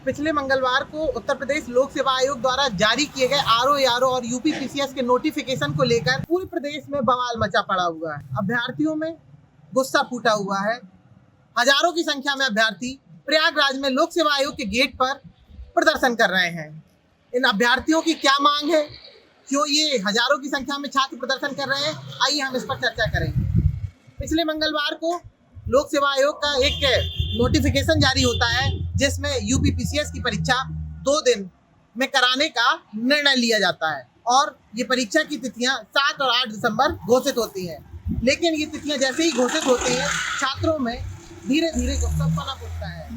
पिछले मंगलवार को उत्तर प्रदेश लोक सेवा आयोग द्वारा जारी किए गए आरओ और यूपी पीसीएस के नोटिफिकेशन को लेकर पूरे प्रदेश में बवाल मचा पड़ा हुआ है। अभ्यर्थियों में गुस्सा फूटा हुआ है। हजारों की संख्या में अभ्यर्थी प्रयागराज में लोक सेवा आयोग के गेट पर प्रदर्शन कर रहे हैं। इन अभ्यर्थियों की क्या मांग है, क्यों ये हजारों की संख्या में छात्र प्रदर्शन कर रहे हैं, आइए हम इस पर चर्चा करेंगे। पिछले मंगलवार को लोक सेवा आयोग का एक नोटिफिकेशन जारी होता है जिसमें यूपी पीसीएस की परीक्षा 2 दिन में कराने का निर्णय लिया जाता है और ये परीक्षा की तिथियां 7 और 8 दिसंबर घोषित होती हैं। लेकिन ये तिथियां जैसे ही घोषित होती हैं, छात्रों में धीरे धीरे गुस्सा पनप उठता है।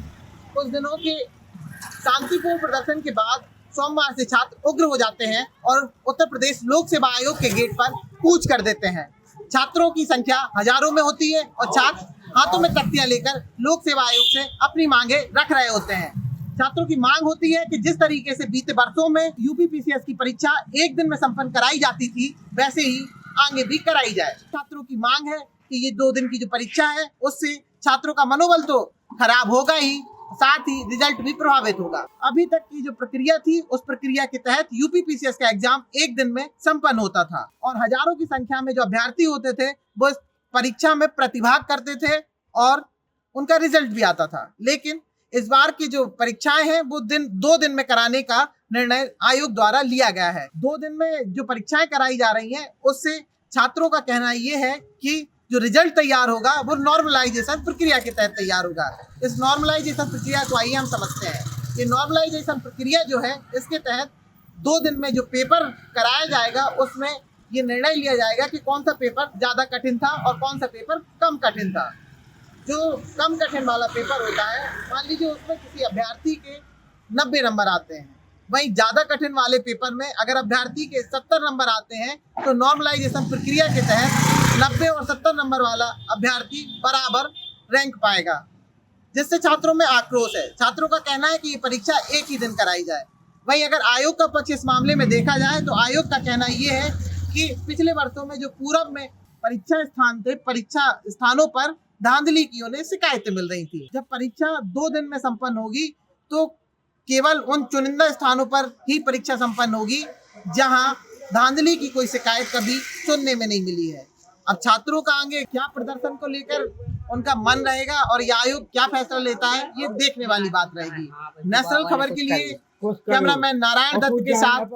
कुछ दिनों के शांतिपूर्ण प्रदर्शन के बाद सोमवार से छात्र उग्र हो जाते हैं और उत्तर प्रदेश लोक सेवा आयोग के गेट पर कूच कर देते हैं। छात्रों की संख्या हजारों में होती है और छात्र हाथों में तख्तियां लेकर लोक सेवा आयोग से अपनी मांगे रख रहे होते हैं। छात्रों की मांग होती है कि जिस तरीके से बीते वर्षों में यूपी पीसीएस की परीक्षा एक दिन में संपन्न कराई जाती थी, वैसे ही आगे भी कराई जाए। छात्रों की मांग है कि ये 2 दिन की जो परीक्षा है उससे छात्रों का मनोबल तो खराब होगा ही, साथ ही रिजल्ट भी प्रभावित होगा। अभी तक की जो प्रक्रिया थी उस प्रक्रिया के तहत यूपी पीसीएस का एग्जाम एक दिन में संपन्न होता था और हजारों की संख्या में जो अभ्यर्थी होते थे वो परीक्षा में प्रतिभाग करते थे और उनका रिजल्ट भी आता था। लेकिन इस बार की जो परीक्षाएं हैं वो 2 दिन में कराने का निर्णय आयोग द्वारा लिया गया है। 2 दिन में जो परीक्षाएं कराई जा रही हैं उससे छात्रों का कहना ये है कि जो रिजल्ट तैयार होगा वो नॉर्मलाइजेशन प्रक्रिया के तहत तैयार होगा। इस नॉर्मलाइजेशन प्रक्रिया को आइए हम समझते हैं। ये नॉर्मलाइजेशन प्रक्रिया जो है इसके तहत 2 दिन में जो पेपर कराया जाएगा उसमें ये निर्णय लिया जाएगा कि कौन सा पेपर ज़्यादा कठिन था और कौन सा पेपर कम कठिन था। जो कम कठिन वाला पेपर होता है, मान लीजिए उसमें किसी अभ्यर्थी के 90 नंबर आते हैं, वहीं ज़्यादा कठिन वाले पेपर में अगर अभ्यर्थी के 70 नंबर आते हैं तो नॉर्मलाइजेशन प्रक्रिया के तहत 90 और 70 नंबर वाला अभ्यर्थी बराबर रैंक पाएगा, जिससे छात्रों में आक्रोश है। छात्रों का कहना है कि ये परीक्षा एक ही दिन कराई जाए। वहीं अगर आयोग का पक्ष इस मामले में देखा जाए तो आयोग का कहना ये है कि पिछले वर्षों में जो पूरब में परीक्षा स्थान थे, परीक्षा स्थानों पर धांधली की उन्हें शिकायतें मिल रही थी। जब परीक्षा 2 दिन में संपन्न होगी तो केवल उन चुनिंदा स्थानों पर ही परीक्षा संपन्न होगी जहां धांधली की कोई शिकायत कभी सुनने में नहीं मिली है। अब छात्रों का आगे क्या प्रदर्शन को लेकर उनका मन रहेगा और ये आयोग क्या फैसला लेता है, ये देखने वाली बात रहेगी। नेशनल खबर के लिए कैमरामैन नारायण दत्त के साथ